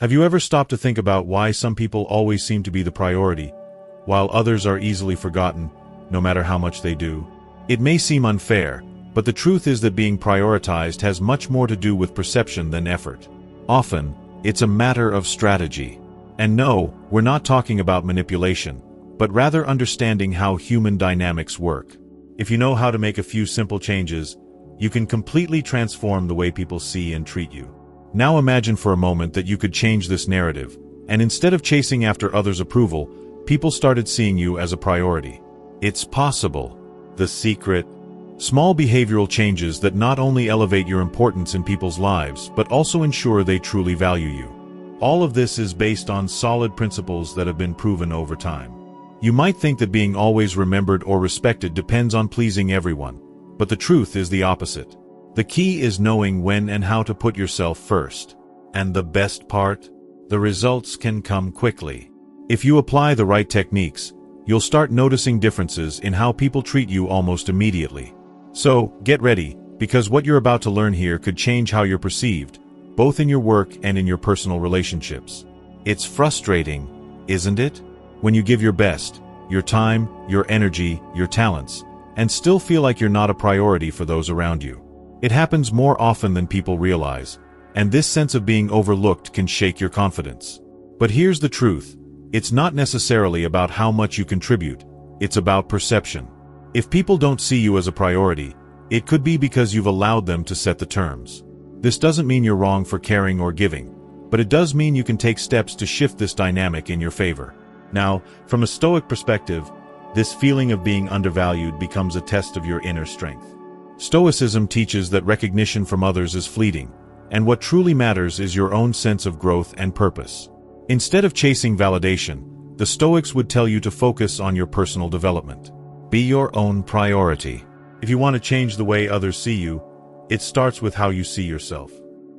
Have you ever stopped to think about why some people always seem to be the priority, while others are easily forgotten, no matter how much they do? It may seem unfair, but the truth is that being prioritized has much more to do with perception than effort. Often, it's a matter of strategy. And no, we're not talking about manipulation, but rather understanding how human dynamics work. If you know how to make a few simple changes, you can completely transform the way people see and treat you. Now imagine for a moment that you could change this narrative, and instead of chasing after others' approval, people started seeing you as a priority. It's possible. The secret? Small behavioral changes that not only elevate your importance in people's lives, but also ensure they truly value you. All of this is based on solid principles that have been proven over time. You might think that being always remembered or respected depends on pleasing everyone, but the truth is the opposite. The key is knowing when and how to put yourself first. And the best part? The results can come quickly. If you apply the right techniques, you'll start noticing differences in how people treat you almost immediately. So, get ready, because what you're about to learn here could change how you're perceived, both in your work and in your personal relationships. It's frustrating, isn't it? When you give your best, your time, your energy, your talents, and still feel like you're not a priority for those around you. It happens more often than people realize, and this sense of being overlooked can shake your confidence. But here's the truth. It's not necessarily about how much you contribute, it's about perception. If people don't see you as a priority, it could be because you've allowed them to set the terms. This doesn't mean you're wrong for caring or giving, but it does mean you can take steps to shift this dynamic in your favor. Now, from a Stoic perspective, this feeling of being undervalued becomes a test of your inner strength. Stoicism teaches that recognition from others is fleeting, and what truly matters is your own sense of growth and purpose. Instead of chasing validation, the Stoics would tell you to focus on your personal development. Be your own priority. If you want to change the way others see you, it starts with how you see yourself.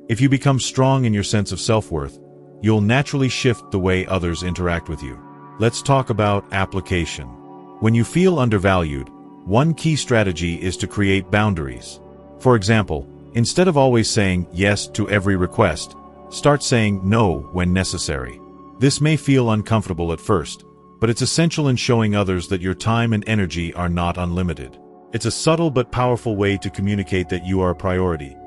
If you become strong in your sense of self-worth, you'll naturally shift the way others interact with you. Let's talk about application. When you feel undervalued, one key strategy is to create boundaries. For example, instead of always saying yes to every request, start saying no when necessary. This may feel uncomfortable at first, but it's essential in showing others that your time and energy are not unlimited. It's a subtle but powerful way to communicate that you are a priority,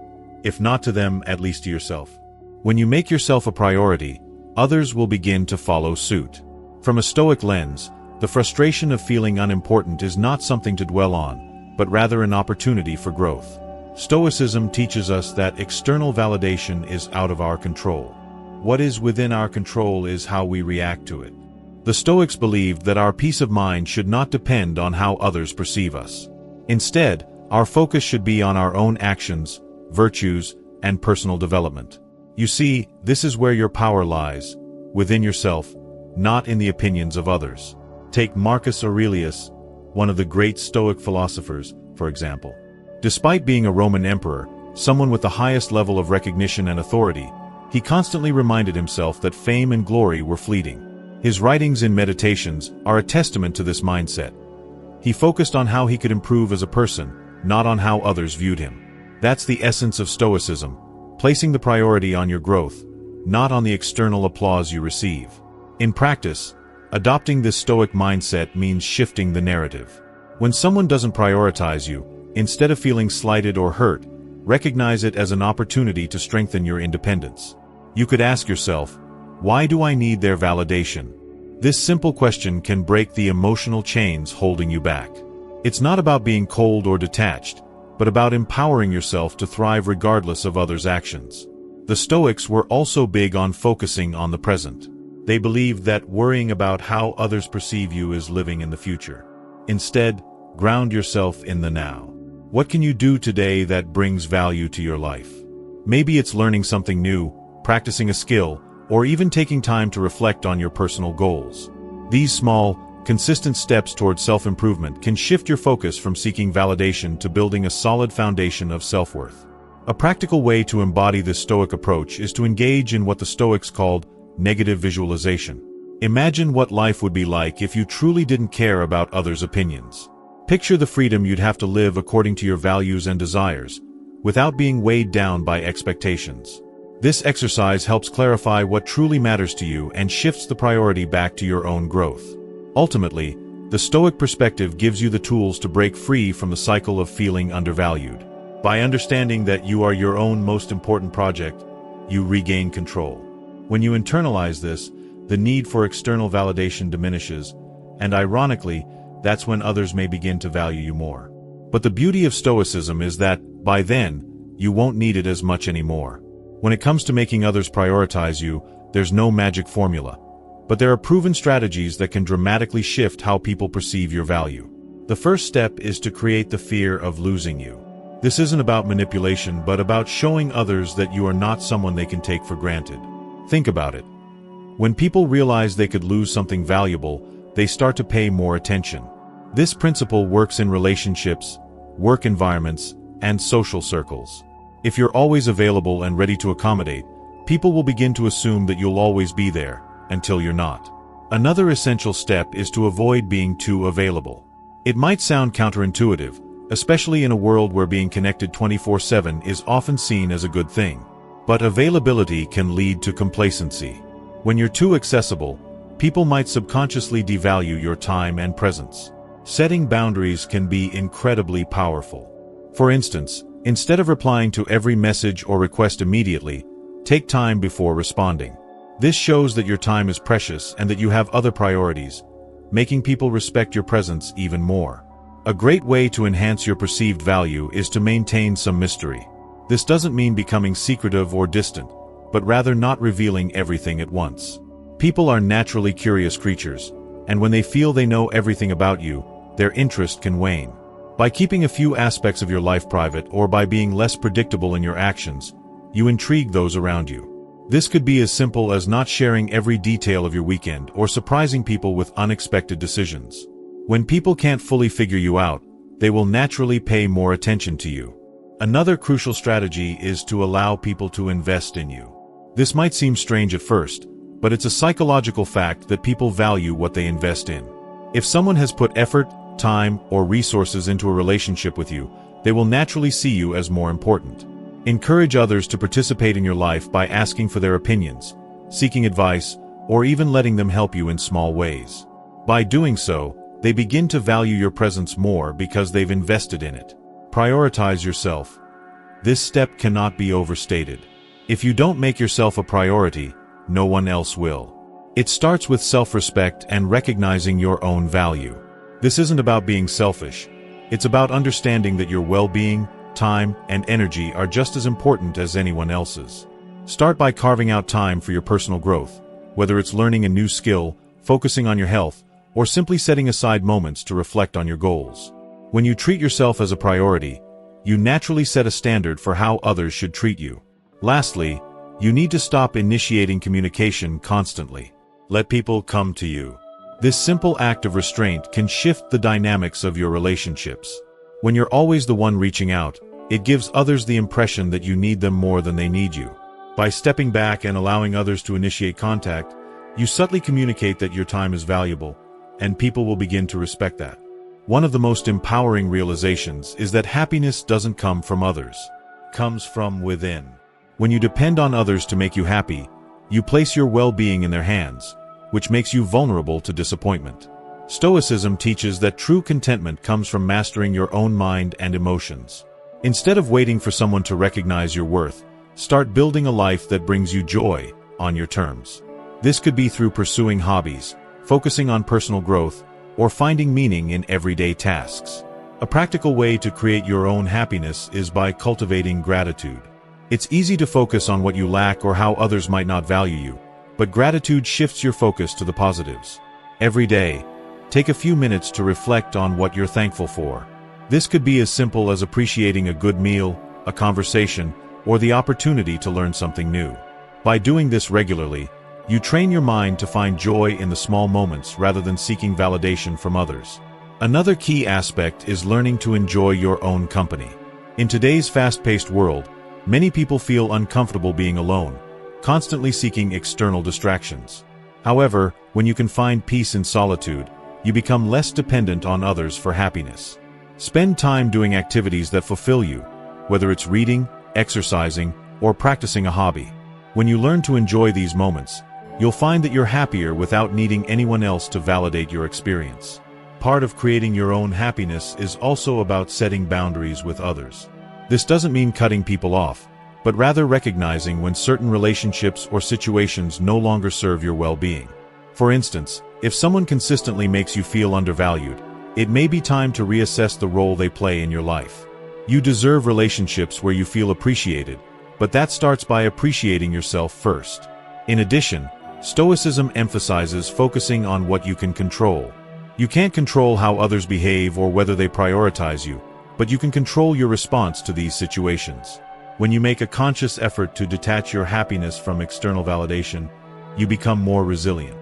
if not to them, at least to yourself. When you make yourself a priority, others will begin to follow suit. From a Stoic lens, the frustration of feeling unimportant is not something to dwell on, but rather an opportunity for growth. Stoicism teaches us that external validation is out of our control. What is within our control is how we react to it. The Stoics believed that our peace of mind should not depend on how others perceive us. Instead, our focus should be on our own actions, virtues, and personal development. You see, this is where your power lies, within yourself, not in the opinions of others. Take Marcus Aurelius, one of the great Stoic philosophers, for example. Despite being a Roman emperor, someone with the highest level of recognition and authority, he constantly reminded himself that fame and glory were fleeting. His writings and meditations are a testament to this mindset. He focused on how he could improve as a person, not on how others viewed him. That's the essence of Stoicism, placing the priority on your growth, not on the external applause you receive. In practice, adopting this Stoic mindset means shifting the narrative. When someone doesn't prioritize you, instead of feeling slighted or hurt, recognize it as an opportunity to strengthen your independence. You could ask yourself, why do I need their validation? This simple question can break the emotional chains holding you back. It's not about being cold or detached, but about empowering yourself to thrive regardless of others' actions. The Stoics were also big on focusing on the present. They believed that worrying about how others perceive you is living in the future. Instead, ground yourself in the now. What can you do today that brings value to your life? Maybe it's learning something new, practicing a skill, or even taking time to reflect on your personal goals. These small, consistent steps towards self-improvement can shift your focus from seeking validation to building a solid foundation of self-worth. A practical way to embody this Stoic approach is to engage in what the Stoics called negative visualization. Imagine what life would be like if you truly didn't care about others' opinions. Picture the freedom you'd have to live according to your values and desires, without being weighed down by expectations. This exercise helps clarify what truly matters to you and shifts the priority back to your own growth. Ultimately, the Stoic perspective gives you the tools to break free from the cycle of feeling undervalued. By understanding that you are your own most important project, you regain control. When you internalize this, the need for external validation diminishes, and ironically, that's when others may begin to value you more. But the beauty of Stoicism is that, by then, you won't need it as much anymore. When it comes to making others prioritize you, there's no magic formula. But there are proven strategies that can dramatically shift how people perceive your value. The first step is to create the fear of losing you. This isn't about manipulation, but about showing others that you are not someone they can take for granted. Think about it. When people realize they could lose something valuable, they start to pay more attention. This principle works in relationships, work environments, and social circles. If you're always available and ready to accommodate, people will begin to assume that you'll always be there, until you're not. Another essential step is to avoid being too available. It might sound counterintuitive, especially in a world where being connected 24/7 is often seen as a good thing. But availability can lead to complacency. When you're too accessible, people might subconsciously devalue your time and presence. Setting boundaries can be incredibly powerful. For instance, instead of replying to every message or request immediately, take time before responding. This shows that your time is precious and that you have other priorities, making people respect your presence even more. A great way to enhance your perceived value is to maintain some mystery. This doesn't mean becoming secretive or distant, but rather not revealing everything at once. People are naturally curious creatures, and when they feel they know everything about you, their interest can wane. By keeping a few aspects of your life private or by being less predictable in your actions, you intrigue those around you. This could be as simple as not sharing every detail of your weekend or surprising people with unexpected decisions. When people can't fully figure you out, they will naturally pay more attention to you. Another crucial strategy is to allow people to invest in you. This might seem strange at first, but it's a psychological fact that people value what they invest in. If someone has put effort, time, or resources into a relationship with you, they will naturally see you as more important. Encourage others to participate in your life by asking for their opinions, seeking advice, or even letting them help you in small ways. By doing so, they begin to value your presence more because they've invested in it. Prioritize yourself. This step cannot be overstated. If you don't make yourself a priority, no one else will. It starts with self-respect and recognizing your own value. This isn't about being selfish. It's about understanding that your well-being, time, and energy are just as important as anyone else's. Start by carving out time for your personal growth, whether it's learning a new skill, focusing on your health, or simply setting aside moments to reflect on your goals. When you treat yourself as a priority, you naturally set a standard for how others should treat you. Lastly, you need to stop initiating communication constantly. Let people come to you. This simple act of restraint can shift the dynamics of your relationships. When you're always the one reaching out, it gives others the impression that you need them more than they need you. By stepping back and allowing others to initiate contact, you subtly communicate that your time is valuable, and people will begin to respect that. One of the most empowering realizations is that happiness doesn't come from others. It comes from within. When you depend on others to make you happy, you place your well-being in their hands, which makes you vulnerable to disappointment. Stoicism teaches that true contentment comes from mastering your own mind and emotions. Instead of waiting for someone to recognize your worth, start building a life that brings you joy on your terms. This could be through pursuing hobbies, focusing on personal growth, or finding meaning in everyday tasks. A practical way to create your own happiness is by cultivating gratitude. It's easy to focus on what you lack or how others might not value you, but gratitude shifts your focus to the positives. Every day, take a few minutes to reflect on what you're thankful for. This could be as simple as appreciating a good meal, a conversation, or the opportunity to learn something new. By doing this regularly, you train your mind to find joy in the small moments rather than seeking validation from others. Another key aspect is learning to enjoy your own company. In today's fast-paced world, many people feel uncomfortable being alone, constantly seeking external distractions. However, when you can find peace in solitude, you become less dependent on others for happiness. Spend time doing activities that fulfill you, whether it's reading, exercising, or practicing a hobby. When you learn to enjoy these moments, you'll find that you're happier without needing anyone else to validate your experience. Part of creating your own happiness is also about setting boundaries with others. This doesn't mean cutting people off, but rather recognizing when certain relationships or situations no longer serve your well-being. For instance, if someone consistently makes you feel undervalued, it may be time to reassess the role they play in your life. You deserve relationships where you feel appreciated, but that starts by appreciating yourself first. In addition, Stoicism emphasizes focusing on what you can control. You can't control how others behave or whether they prioritize you, but you can control your response to these situations. When you make a conscious effort to detach your happiness from external validation, you become more resilient.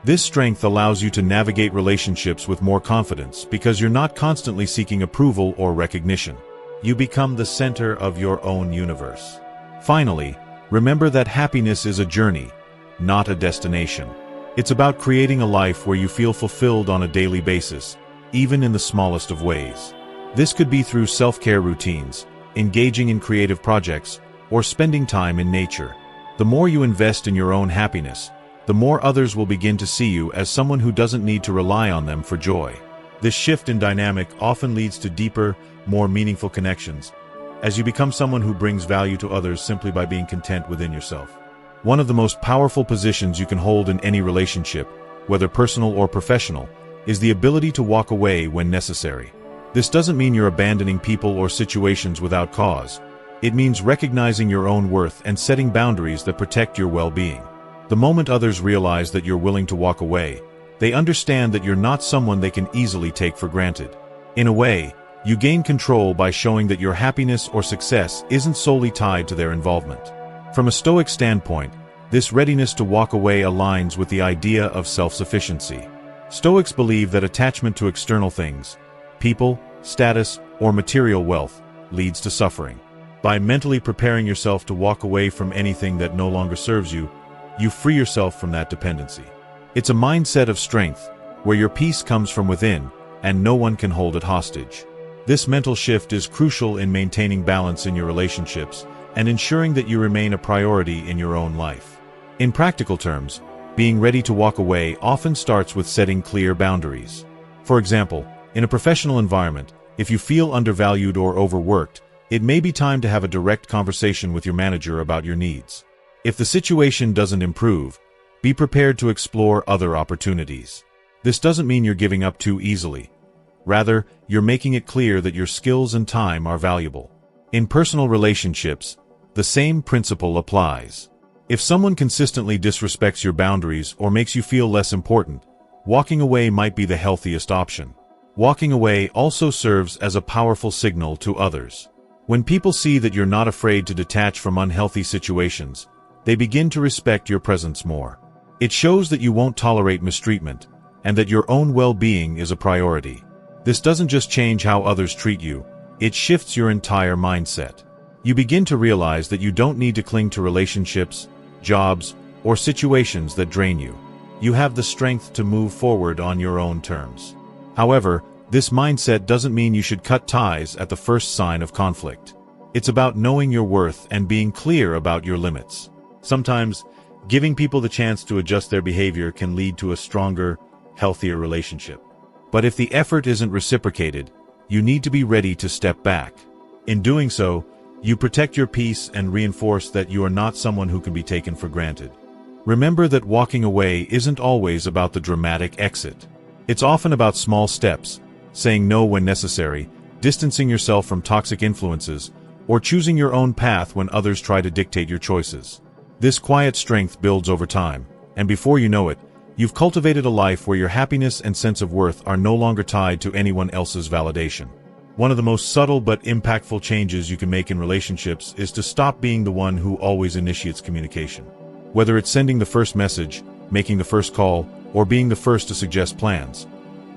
This strength allows you to navigate relationships with more confidence because you're not constantly seeking approval or recognition. You become the center of your own universe. Finally, remember that happiness is a journey, not a destination. It's about creating a life where you feel fulfilled on a daily basis, even in the smallest of ways. This could be through self-care routines, engaging in creative projects, or spending time in nature. The more you invest in your own happiness, the more others will begin to see you as someone who doesn't need to rely on them for joy. This shift in dynamic often leads to deeper, more meaningful connections, as you become someone who brings value to others simply by being content within yourself. One of the most powerful positions you can hold in any relationship, whether personal or professional, is the ability to walk away when necessary. This doesn't mean you're abandoning people or situations without cause. It means recognizing your own worth and setting boundaries that protect your well-being. The moment others realize that you're willing to walk away, they understand that you're not someone they can easily take for granted. In a way, you gain control by showing that your happiness or success isn't solely tied to their involvement. From a Stoic standpoint, this readiness to walk away aligns with the idea of self-sufficiency. Stoics believe that attachment to external things, people, status, or material wealth, leads to suffering. By mentally preparing yourself to walk away from anything that no longer serves you, you free yourself from that dependency. It's a mindset of strength, where your peace comes from within, and no one can hold it hostage. This mental shift is crucial in maintaining balance in your relationships and ensuring that you remain a priority in your own life. In practical terms, being ready to walk away often starts with setting clear boundaries. For example, in a professional environment, if you feel undervalued or overworked, it may be time to have a direct conversation with your manager about your needs. If the situation doesn't improve, be prepared to explore other opportunities. This doesn't mean you're giving up too easily. Rather, you're making it clear that your skills and time are valuable. In personal relationships, the same principle applies. If someone consistently disrespects your boundaries or makes you feel less important, walking away might be the healthiest option. Walking away also serves as a powerful signal to others. When people see that you're not afraid to detach from unhealthy situations, they begin to respect your presence more. It shows that you won't tolerate mistreatment, and that your own well-being is a priority. This doesn't just change how others treat you, it shifts your entire mindset. You begin to realize that you don't need to cling to relationships, jobs, or situations that drain you. You have the strength to move forward on your own terms. However, this mindset doesn't mean you should cut ties at the first sign of conflict. It's about knowing your worth and being clear about your limits. Sometimes, giving people the chance to adjust their behavior can lead to a stronger, healthier relationship. But if the effort isn't reciprocated, you need to be ready to step back. In doing so, you protect your peace and reinforce that you are not someone who can be taken for granted. Remember that walking away isn't always about the dramatic exit. It's often about small steps, saying no when necessary, distancing yourself from toxic influences, or choosing your own path when others try to dictate your choices. This quiet strength builds over time, and before you know it, you've cultivated a life where your happiness and sense of worth are no longer tied to anyone else's validation. One of the most subtle but impactful changes you can make in relationships is to stop being the one who always initiates communication. Whether it's sending the first message, making the first call, or being the first to suggest plans,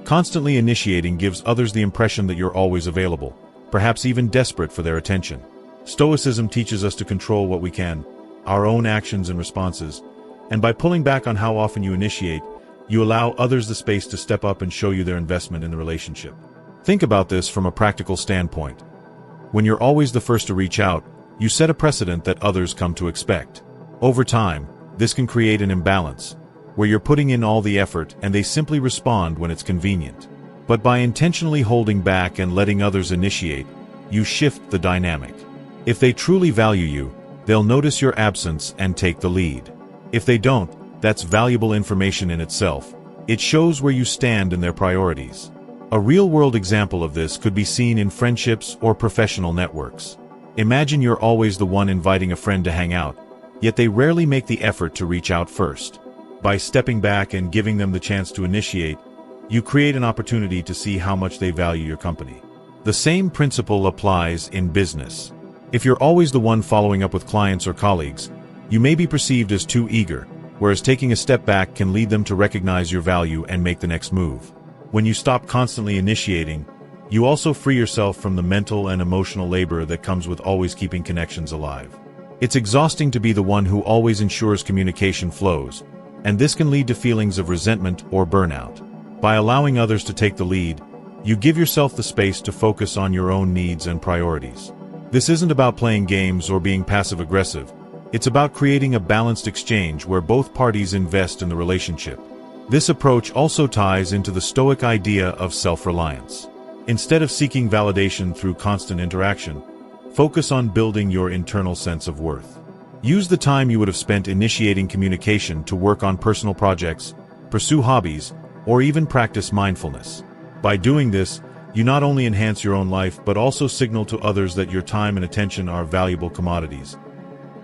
constantly initiating gives others the impression that you're always available, perhaps even desperate for their attention. Stoicism teaches us to control what we can, our own actions and responses, and by pulling back on how often you initiate, you allow others the space to step up and show you their investment in the relationship. Think about this from a practical standpoint. When you're always the first to reach out, you set a precedent that others come to expect. Over time, this can create an imbalance, where you're putting in all the effort and they simply respond when it's convenient. But by intentionally holding back and letting others initiate, you shift the dynamic. If they truly value you, they'll notice your absence and take the lead. If they don't, that's valuable information in itself. It shows where you stand in their priorities. A real-world example of this could be seen in friendships or professional networks. Imagine you're always the one inviting a friend to hang out, yet they rarely make the effort to reach out first. By stepping back and giving them the chance to initiate, you create an opportunity to see how much they value your company. The same principle applies in business. If you're always the one following up with clients or colleagues, you may be perceived as too eager, whereas taking a step back can lead them to recognize your value and make the next move. When you stop constantly initiating, you also free yourself from the mental and emotional labor that comes with always keeping connections alive. It's exhausting to be the one who always ensures communication flows, and this can lead to feelings of resentment or burnout. By allowing others to take the lead, you give yourself the space to focus on your own needs and priorities. This isn't about playing games or being passive-aggressive. It's about creating a balanced exchange where both parties invest in the relationship. This approach also ties into the Stoic idea of self-reliance. Instead of seeking validation through constant interaction, focus on building your internal sense of worth. Use the time you would have spent initiating communication to work on personal projects, pursue hobbies, or even practice mindfulness. By doing this, you not only enhance your own life but also signal to others that your time and attention are valuable commodities,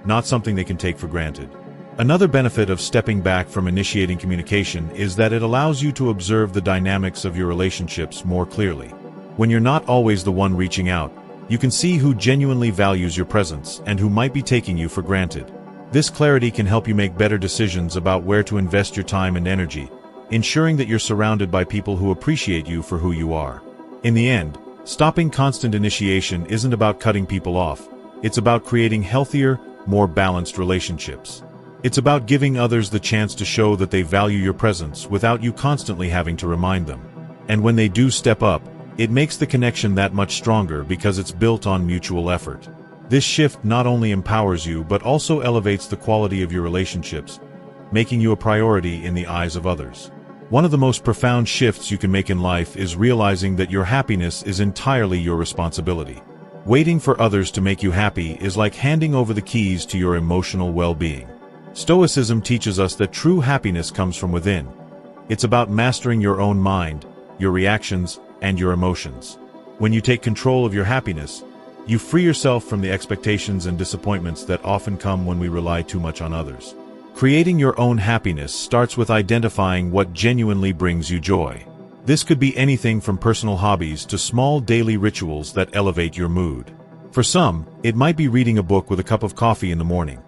not something they can take for granted. Another benefit of stepping back from initiating communication is that it allows you to observe the dynamics of your relationships more clearly. When you're not always the one reaching out, you can see who genuinely values your presence and who might be taking you for granted. This clarity can help you make better decisions about where to invest your time and energy, ensuring that you're surrounded by people who appreciate you for who you are. In the end, stopping constant initiation isn't about cutting people off. It's about creating healthier, more balanced relationships. It's about giving others the chance to show that they value your presence without you constantly having to remind them. And when they do step up, it makes the connection that much stronger because it's built on mutual effort. This shift not only empowers you but also elevates the quality of your relationships, making you a priority in the eyes of others. One of the most profound shifts you can make in life is realizing that your happiness is entirely your responsibility. Waiting for others to make you happy is like handing over the keys to your emotional well-being. Stoicism teaches us that true happiness comes from within. It's about mastering your own mind, your reactions, and your emotions. When you take control of your happiness, you free yourself from the expectations and disappointments that often come when we rely too much on others. Creating your own happiness starts with identifying what genuinely brings you joy. This could be anything from personal hobbies to small daily rituals that elevate your mood. For some, it might be reading a book with a cup of coffee in the morning.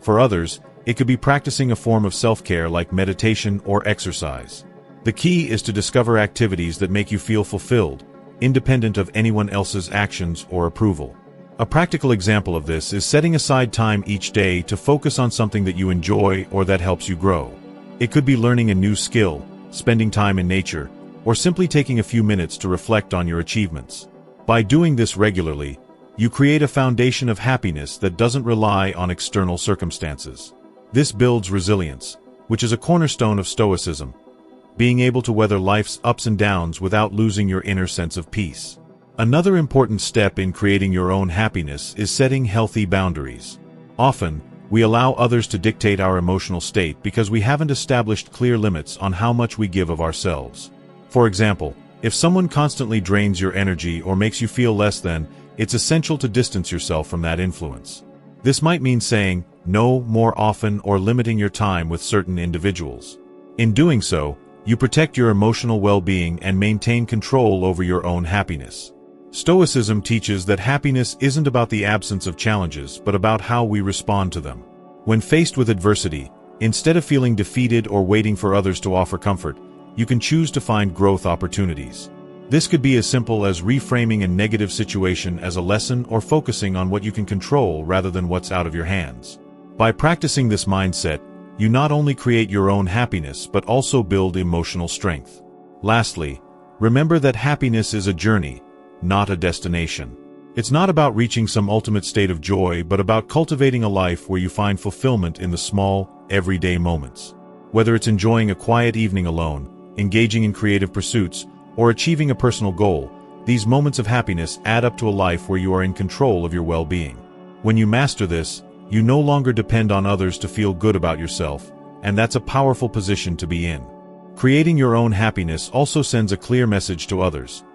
For others, it could be practicing a form of self-care like meditation or exercise. The key is to discover activities that make you feel fulfilled, independent of anyone else's actions or approval. A practical example of this is setting aside time each day to focus on something that you enjoy or that helps you grow. It could be learning a new skill, spending time in nature, or simply taking a few minutes to reflect on your achievements. By doing this regularly, you create a foundation of happiness that doesn't rely on external circumstances. This builds resilience, which is a cornerstone of Stoicism, being able to weather life's ups and downs without losing your inner sense of peace. Another important step in creating your own happiness is setting healthy boundaries. Often, we allow others to dictate our emotional state because we haven't established clear limits on how much we give of ourselves. For example, if someone constantly drains your energy or makes you feel less than, it's essential to distance yourself from that influence. This might mean saying no more often or limiting your time with certain individuals. In doing so, you protect your emotional well-being and maintain control over your own happiness. Stoicism teaches that happiness isn't about the absence of challenges, but about how we respond to them. When faced with adversity, instead of feeling defeated or waiting for others to offer comfort, you can choose to find growth opportunities. This could be as simple as reframing a negative situation as a lesson or focusing on what you can control rather than what's out of your hands. By practicing this mindset, you not only create your own happiness but also build emotional strength. Lastly, remember that happiness is a journey, not a destination. It's not about reaching some ultimate state of joy, but about cultivating a life where you find fulfillment in the small, everyday moments. Whether it's enjoying a quiet evening alone, engaging in creative pursuits, or achieving a personal goal, these moments of happiness add up to a life where you are in control of your well-being. When you master this, you no longer depend on others to feel good about yourself, and that's a powerful position to be in. Creating your own happiness also sends a clear message to others.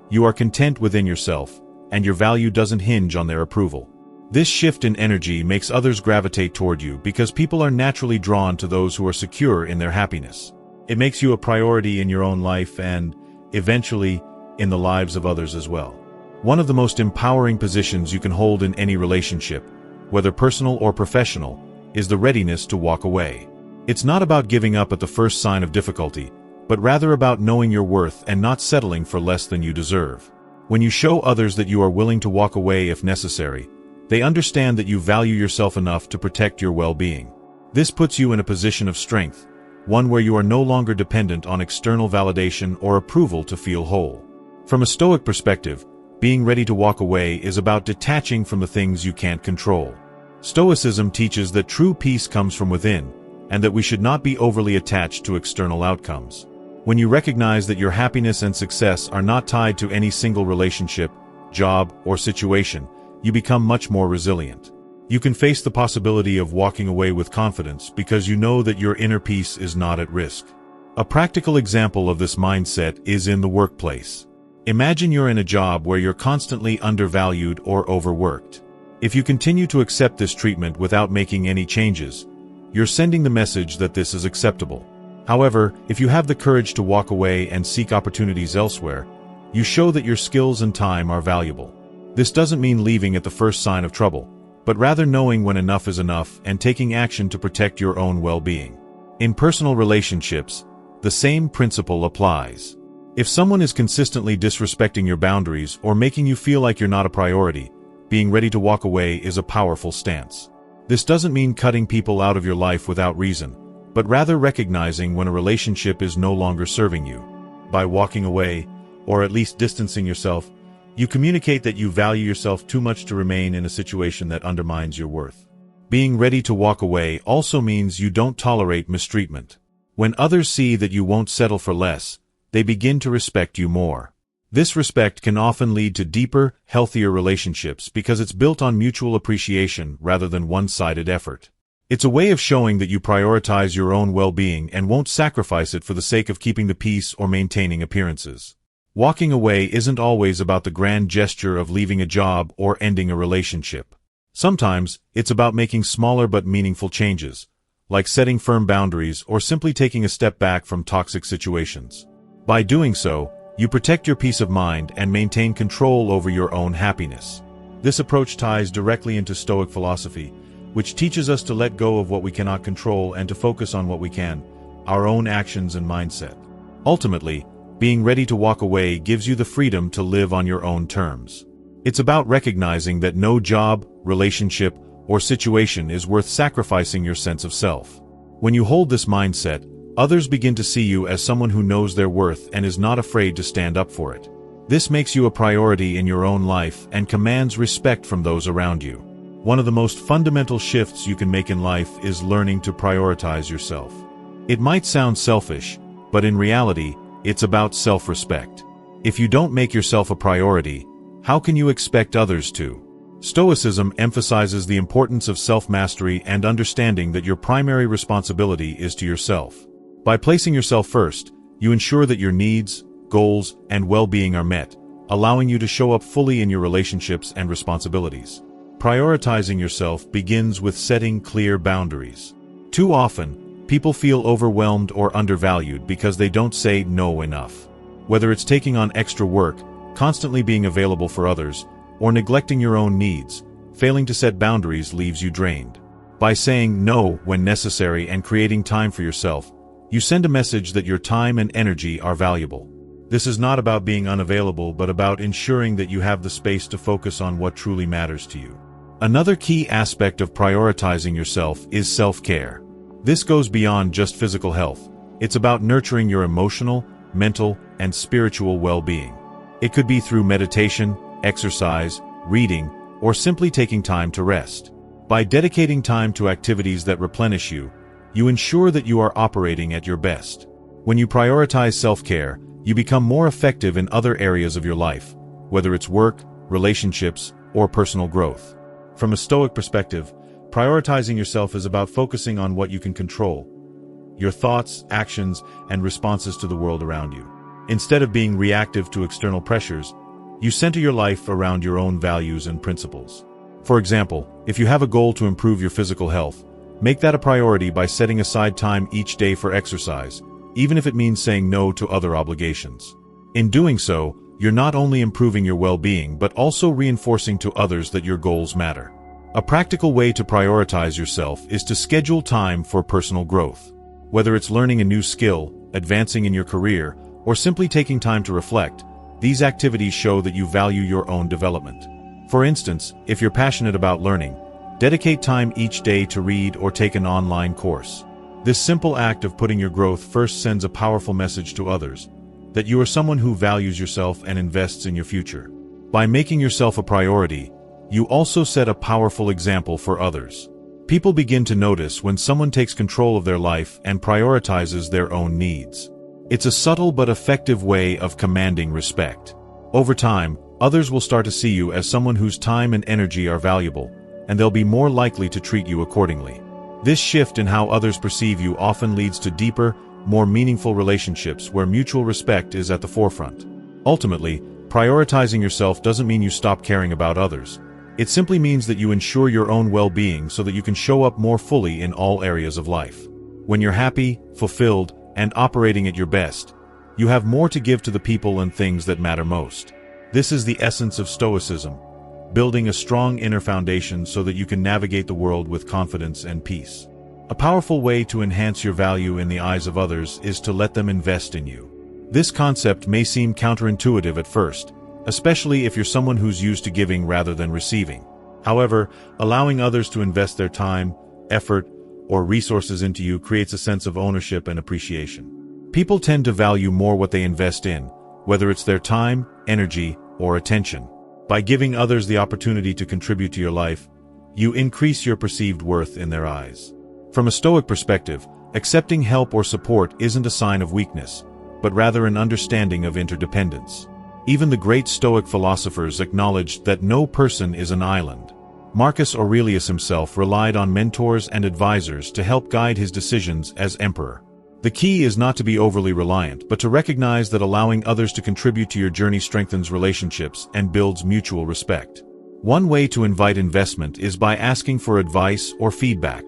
You are content within yourself, and your value doesn't hinge on their approval. This shift in energy makes others gravitate toward you because people are naturally drawn to those who are secure in their happiness. It makes you a priority in your own life and, eventually, in the lives of others as well. One of the most empowering positions you can hold in any relationship, whether personal or professional, is the readiness to walk away. It's not about giving up at the first sign of difficulty, but rather about knowing your worth and not settling for less than you deserve. When you show others that you are willing to walk away if necessary, they understand that you value yourself enough to protect your well-being. This puts you in a position of strength, one where you are no longer dependent on external validation or approval to feel whole. From a Stoic perspective, being ready to walk away is about detaching from the things you can't control. Stoicism teaches that true peace comes from within, and that we should not be overly attached to external outcomes. When you recognize that your happiness and success are not tied to any single relationship, job, or situation, you become much more resilient. You can face the possibility of walking away with confidence because you know that your inner peace is not at risk. A practical example of this mindset is in the workplace. Imagine you're in a job where you're constantly undervalued or overworked. If you continue to accept this treatment without making any changes, you're sending the message that this is acceptable. However, if you have the courage to walk away and seek opportunities elsewhere, you show that your skills and time are valuable. This doesn't mean leaving at the first sign of trouble, but rather knowing when enough is enough and taking action to protect your own well-being. In personal relationships, the same principle applies. If someone is consistently disrespecting your boundaries or making you feel like you're not a priority, being ready to walk away is a powerful stance. This doesn't mean cutting people out of your life without reason, but rather recognizing when a relationship is no longer serving you. By walking away, or at least distancing yourself, you communicate that you value yourself too much to remain in a situation that undermines your worth. Being ready to walk away also means you don't tolerate mistreatment. When others see that you won't settle for less, they begin to respect you more. This respect can often lead to deeper, healthier relationships because it's built on mutual appreciation rather than one-sided effort. It's a way of showing that you prioritize your own well-being and won't sacrifice it for the sake of keeping the peace or maintaining appearances. Walking away isn't always about the grand gesture of leaving a job or ending a relationship. Sometimes, it's about making smaller but meaningful changes, like setting firm boundaries or simply taking a step back from toxic situations. By doing so, you protect your peace of mind and maintain control over your own happiness. This approach ties directly into Stoic philosophy, which teaches us to let go of what we cannot control and to focus on what we can, our own actions and mindset. Ultimately, being ready to walk away gives you the freedom to live on your own terms. It's about recognizing that no job, relationship, or situation is worth sacrificing your sense of self. When you hold this mindset, others begin to see you as someone who knows their worth and is not afraid to stand up for it. This makes you a priority in your own life and commands respect from those around you. One of the most fundamental shifts you can make in life is learning to prioritize yourself. It might sound selfish, but in reality, it's about self-respect. If you don't make yourself a priority, how can you expect others to? Stoicism emphasizes the importance of self-mastery and understanding that your primary responsibility is to yourself. By placing yourself first, you ensure that your needs, goals, and well-being are met, allowing you to show up fully in your relationships and responsibilities. Prioritizing yourself begins with setting clear boundaries. Too often, people feel overwhelmed or undervalued because they don't say no enough. Whether it's taking on extra work, constantly being available for others, or neglecting your own needs, failing to set boundaries leaves you drained. By saying no when necessary and creating time for yourself, you send a message that your time and energy are valuable. This is not about being unavailable, but about ensuring that you have the space to focus on what truly matters to you. Another key aspect of prioritizing yourself is self-care. This goes beyond just physical health. It's about nurturing your emotional, mental, and spiritual well-being. It could be through meditation, exercise, reading, or simply taking time to rest. By dedicating time to activities that replenish you, you ensure that you are operating at your best. When you prioritize self-care, you become more effective in other areas of your life, whether it's work, relationships, or personal growth. From a Stoic perspective, prioritizing yourself is about focusing on what you can control: your thoughts, actions, and responses to the world around you. Instead of being reactive to external pressures, you center your life around your own values and principles. For example, if you have a goal to improve your physical health, make that a priority by setting aside time each day for exercise, even if it means saying no to other obligations. In doing so, you're not only improving your well-being but also reinforcing to others that your goals matter. A practical way to prioritize yourself is to schedule time for personal growth. Whether it's learning a new skill, advancing in your career, or simply taking time to reflect, these activities show that you value your own development. For instance, if you're passionate about learning, dedicate time each day to read or take an online course. This simple act of putting your growth first sends a powerful message to others that you are someone who values yourself and invests in your future. By making yourself a priority, you also set a powerful example for others. People begin to notice when someone takes control of their life and prioritizes their own needs. It's a subtle but effective way of commanding respect. Over time, others will start to see you as someone whose time and energy are valuable, and they'll be more likely to treat you accordingly. This shift in how others perceive you often leads to deeper, more meaningful relationships where mutual respect is at the forefront. Ultimately, prioritizing yourself doesn't mean you stop caring about others. It simply means that you ensure your own well-being so that you can show up more fully in all areas of life. When you're happy, fulfilled, and operating at your best, you have more to give to the people and things that matter most. This is the essence of Stoicism, building a strong inner foundation so that you can navigate the world with confidence and peace. A powerful way to enhance your value in the eyes of others is to let them invest in you. This concept may seem counterintuitive at first, especially if you're someone who's used to giving rather than receiving. However, allowing others to invest their time, effort, or resources into you creates a sense of ownership and appreciation. People tend to value more what they invest in, whether it's their time, energy, or attention. By giving others the opportunity to contribute to your life, you increase your perceived worth in their eyes. From a Stoic perspective, accepting help or support isn't a sign of weakness, but rather an understanding of interdependence. Even the great Stoic philosophers acknowledged that no person is an island. Marcus Aurelius himself relied on mentors and advisors to help guide his decisions as emperor. The key is not to be overly reliant, but to recognize that allowing others to contribute to your journey strengthens relationships and builds mutual respect. One way to invite investment is by asking for advice or feedback.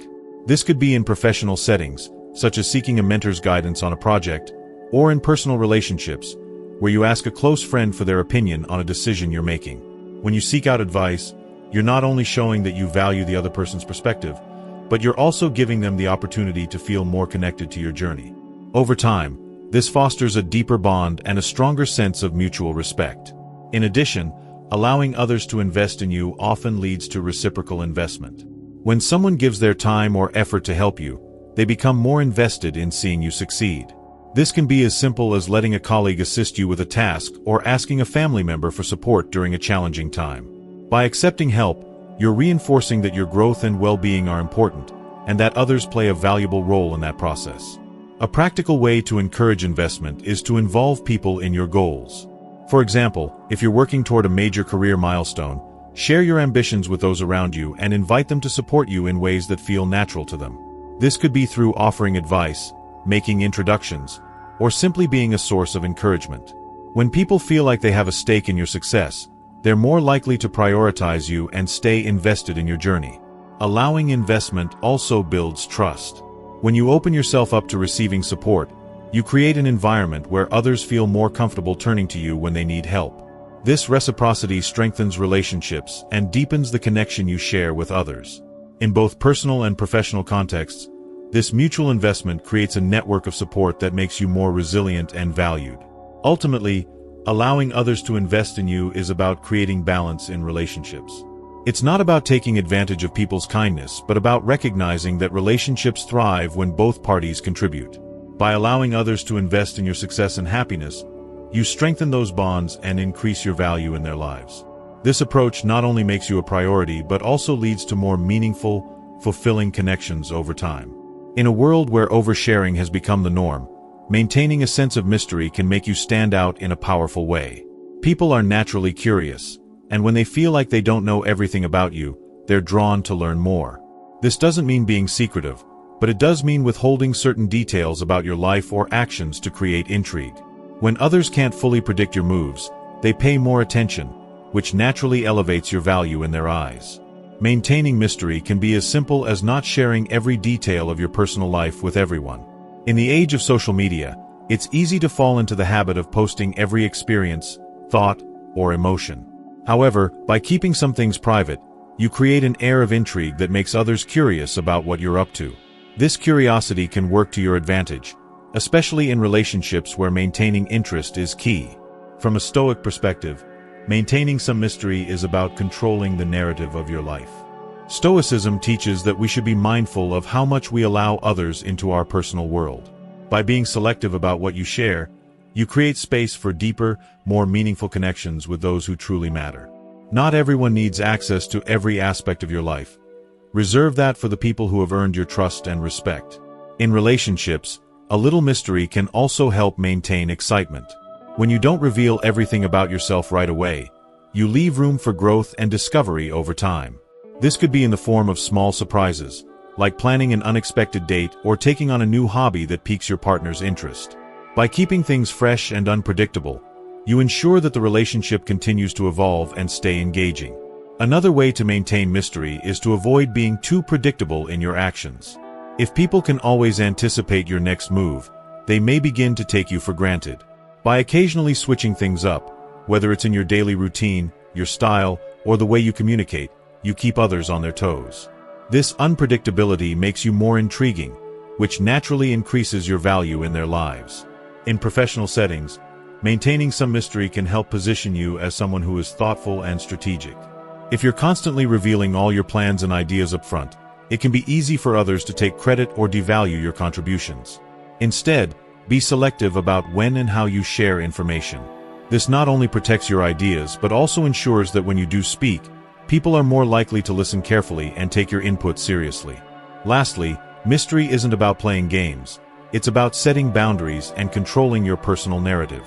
This could be in professional settings, such as seeking a mentor's guidance on a project, or in personal relationships, where you ask a close friend for their opinion on a decision you're making. When you seek out advice, you're not only showing that you value the other person's perspective, but you're also giving them the opportunity to feel more connected to your journey. Over time, this fosters a deeper bond and a stronger sense of mutual respect. In addition, allowing others to invest in you often leads to reciprocal investment. When someone gives their time or effort to help you, they become more invested in seeing you succeed. This can be as simple as letting a colleague assist you with a task or asking a family member for support during a challenging time. By accepting help, you're reinforcing that your growth and well-being are important, and that others play a valuable role in that process. A practical way to encourage investment is to involve people in your goals. For example, if you're working toward a major career milestone, share your ambitions with those around you and invite them to support you in ways that feel natural to them. This could be through offering advice, making introductions, or simply being a source of encouragement. When people feel like they have a stake in your success, they're more likely to prioritize you and stay invested in your journey. Allowing investment also builds trust. When you open yourself up to receiving support, you create an environment where others feel more comfortable turning to you when they need help. This reciprocity strengthens relationships and deepens the connection you share with others. In both personal and professional contexts, this mutual investment creates a network of support that makes you more resilient and valued. Ultimately, allowing others to invest in you is about creating balance in relationships. It's not about taking advantage of people's kindness, but about recognizing that relationships thrive when both parties contribute. By allowing others to invest in your success and happiness, you strengthen those bonds and increase your value in their lives. This approach not only makes you a priority but also leads to more meaningful, fulfilling connections over time. In a world where oversharing has become the norm, maintaining a sense of mystery can make you stand out in a powerful way. People are naturally curious, and when they feel like they don't know everything about you, they're drawn to learn more. This doesn't mean being secretive, but it does mean withholding certain details about your life or actions to create intrigue. When others can't fully predict your moves, they pay more attention, which naturally elevates your value in their eyes. Maintaining mystery can be as simple as not sharing every detail of your personal life with everyone. In the age of social media, it's easy to fall into the habit of posting every experience, thought, or emotion. However, by keeping some things private, you create an air of intrigue that makes others curious about what you're up to. This curiosity can work to your advantage, especially in relationships where maintaining interest is key. From a Stoic perspective, maintaining some mystery is about controlling the narrative of your life. Stoicism teaches that we should be mindful of how much we allow others into our personal world. By being selective about what you share, you create space for deeper, more meaningful connections with those who truly matter. Not everyone needs access to every aspect of your life. Reserve that for the people who have earned your trust and respect. In relationships, a little mystery can also help maintain excitement. When you don't reveal everything about yourself right away, you leave room for growth and discovery over time. This could be in the form of small surprises, like planning an unexpected date or taking on a new hobby that piques your partner's interest. By keeping things fresh and unpredictable, you ensure that the relationship continues to evolve and stay engaging. Another way to maintain mystery is to avoid being too predictable in your actions. If people can always anticipate your next move, they may begin to take you for granted. By occasionally switching things up, whether it's in your daily routine, your style, or the way you communicate, you keep others on their toes. This unpredictability makes you more intriguing, which naturally increases your value in their lives. In professional settings, maintaining some mystery can help position you as someone who is thoughtful and strategic. If you're constantly revealing all your plans and ideas up front, it can be easy for others to take credit or devalue your contributions. Instead, be selective about when and how you share information. This not only protects your ideas but also ensures that when you do speak, people are more likely to listen carefully and take your input seriously. Lastly, mystery isn't about playing games. It's about setting boundaries and controlling your personal narrative.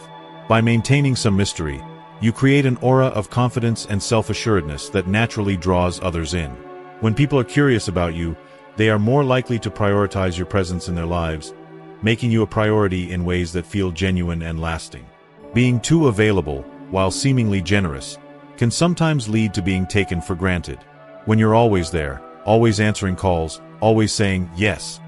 By maintaining some mystery, you create an aura of confidence and self-assuredness that naturally draws others in. When people are curious about you, they are more likely to prioritize your presence in their lives, making you a priority in ways that feel genuine and lasting. Being too available, while seemingly generous, can sometimes lead to being taken for granted. When you're always there, always answering calls, always saying yes,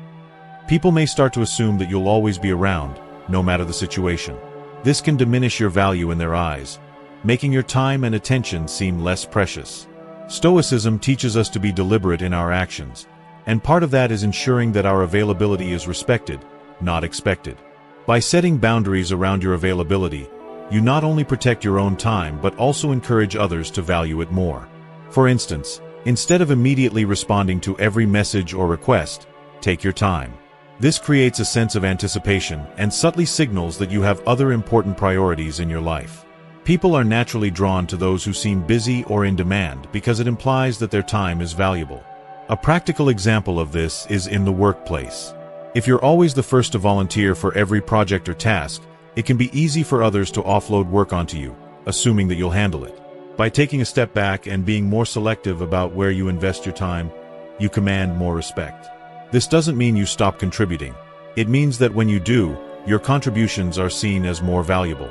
people may start to assume that you'll always be around, no matter the situation. This can diminish your value in their eyes, making your time and attention seem less precious. Stoicism teaches us to be deliberate in our actions, and part of that is ensuring that our availability is respected, not expected. By setting boundaries around your availability, you not only protect your own time but also encourage others to value it more. For instance, instead of immediately responding to every message or request, take your time. This creates a sense of anticipation and subtly signals that you have other important priorities in your life. People are naturally drawn to those who seem busy or in demand because it implies that their time is valuable. A practical example of this is in the workplace. If you're always the first to volunteer for every project or task, it can be easy for others to offload work onto you, assuming that you'll handle it. By taking a step back and being more selective about where you invest your time, you command more respect. This doesn't mean you stop contributing. It means that when you do, your contributions are seen as more valuable.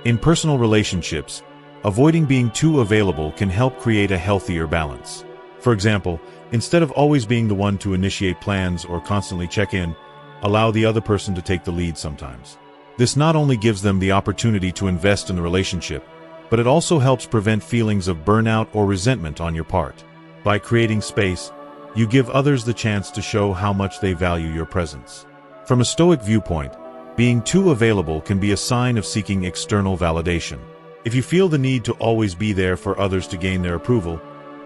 In personal relationships, avoiding being too available can help create a healthier balance. For example, instead of always being the one to initiate plans or constantly check in, allow the other person to take the lead sometimes. This not only gives them the opportunity to invest in the relationship, but it also helps prevent feelings of burnout or resentment on your part. By creating space, you give others the chance to show how much they value your presence. From a Stoic viewpoint, being too available can be a sign of seeking external validation. If you feel the need to always be there for others to gain their approval,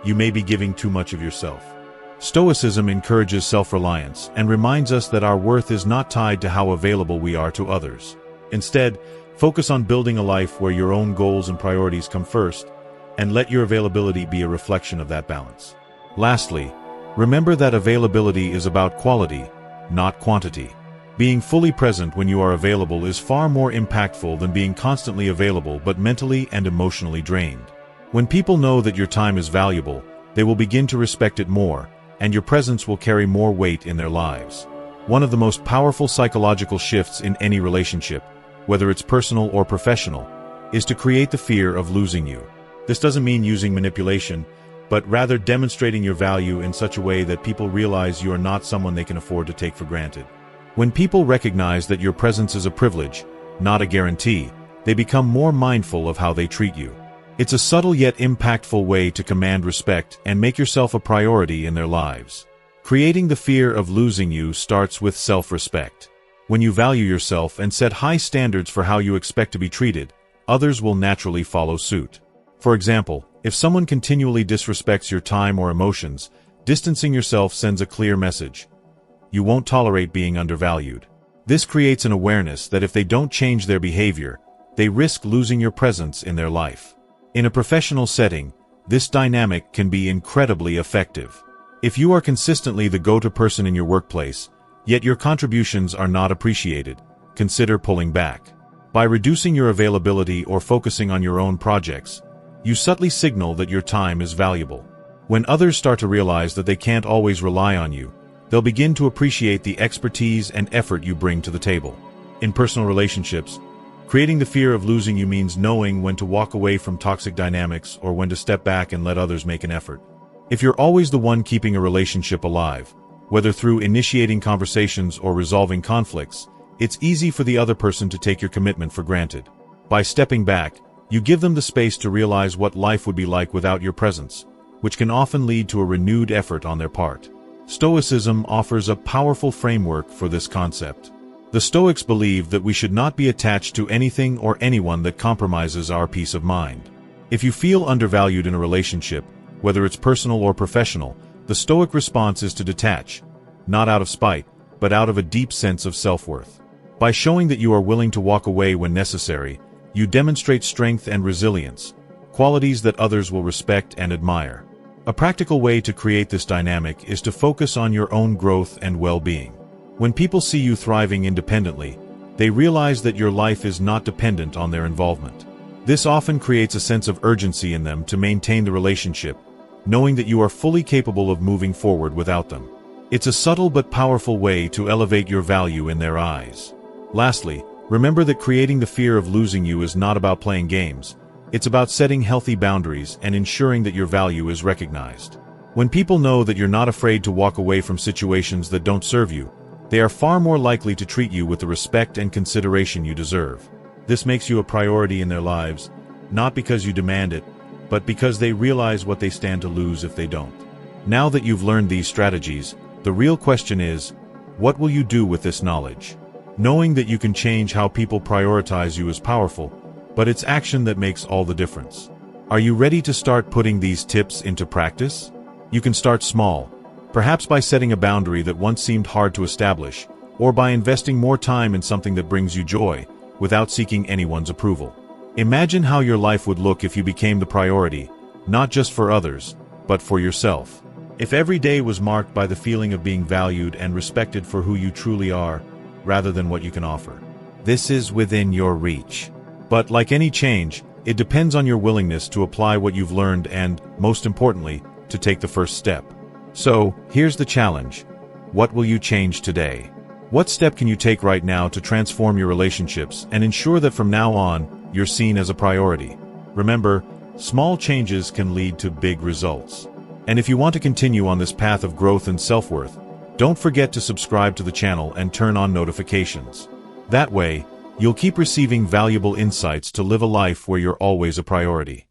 you may be giving too much of yourself. Stoicism encourages self-reliance and reminds us that our worth is not tied to how available we are to others. Instead, focus on building a life where your own goals and priorities come first, and let your availability be a reflection of that balance. Lastly, remember that availability is about quality, not quantity. Being fully present when you are available is far more impactful than being constantly available but mentally and emotionally drained. When people know that your time is valuable, they will begin to respect it more, and your presence will carry more weight in their lives. One of the most powerful psychological shifts in any relationship, whether it's personal or professional, is to create the fear of losing you. This doesn't mean using manipulation, but rather demonstrating your value in such a way that people realize you are not someone they can afford to take for granted. When people recognize that your presence is a privilege, not a guarantee, they become more mindful of how they treat you. It's a subtle yet impactful way to command respect and make yourself a priority in their lives. Creating the fear of losing you starts with self-respect. When you value yourself and set high standards for how you expect to be treated, others will naturally follow suit. For example, if someone continually disrespects your time or emotions, distancing yourself sends a clear message. You won't tolerate being undervalued. This creates an awareness that if they don't change their behavior, they risk losing your presence in their life. In a professional setting, this dynamic can be incredibly effective. If you are consistently the go-to person in your workplace, yet your contributions are not appreciated, consider pulling back. By reducing your availability or focusing on your own projects, you subtly signal that your time is valuable. When others start to realize that they can't always rely on you, they'll begin to appreciate the expertise and effort you bring to the table. In personal relationships, creating the fear of losing you means knowing when to walk away from toxic dynamics or when to step back and let others make an effort. If you're always the one keeping a relationship alive, whether through initiating conversations or resolving conflicts, it's easy for the other person to take your commitment for granted. By stepping back, you give them the space to realize what life would be like without your presence, which can often lead to a renewed effort on their part. Stoicism offers a powerful framework for this concept. The Stoics believe that we should not be attached to anything or anyone that compromises our peace of mind. If you feel undervalued in a relationship, whether it's personal or professional, the Stoic response is to detach, not out of spite, but out of a deep sense of self-worth. By showing that you are willing to walk away when necessary, you demonstrate strength and resilience, qualities that others will respect and admire. A practical way to create this dynamic is to focus on your own growth and well-being. When people see you thriving independently, they realize that your life is not dependent on their involvement. This often creates a sense of urgency in them to maintain the relationship, knowing that you are fully capable of moving forward without them. It's a subtle but powerful way to elevate your value in their eyes. Lastly, remember that creating the fear of losing you is not about playing games. It's about setting healthy boundaries and ensuring that your value is recognized. When people know that you're not afraid to walk away from situations that don't serve you, they are far more likely to treat you with the respect and consideration you deserve. This makes you a priority in their lives, not because you demand it, but because they realize what they stand to lose if they don't. Now that you've learned these strategies, the real question is, what will you do with this knowledge? Knowing that you can change how people prioritize you is powerful, but it's action that makes all the difference. Are you ready to start putting these tips into practice? You can start small, perhaps by setting a boundary that once seemed hard to establish, or by investing more time in something that brings you joy, without seeking anyone's approval. Imagine how your life would look if you became the priority, not just for others, but for yourself. If every day was marked by the feeling of being valued and respected for who you truly are, rather than what you can offer. This is within your reach. But like any change, it depends on your willingness to apply what you've learned and, most importantly, to take the first step. So, here's the challenge. What will you change today? What step can you take right now to transform your relationships and ensure that from now on, you're seen as a priority? Remember, small changes can lead to big results. And if you want to continue on this path of growth and self-worth, don't forget to subscribe to the channel and turn on notifications. That way, you'll keep receiving valuable insights to live a life where you're always a priority.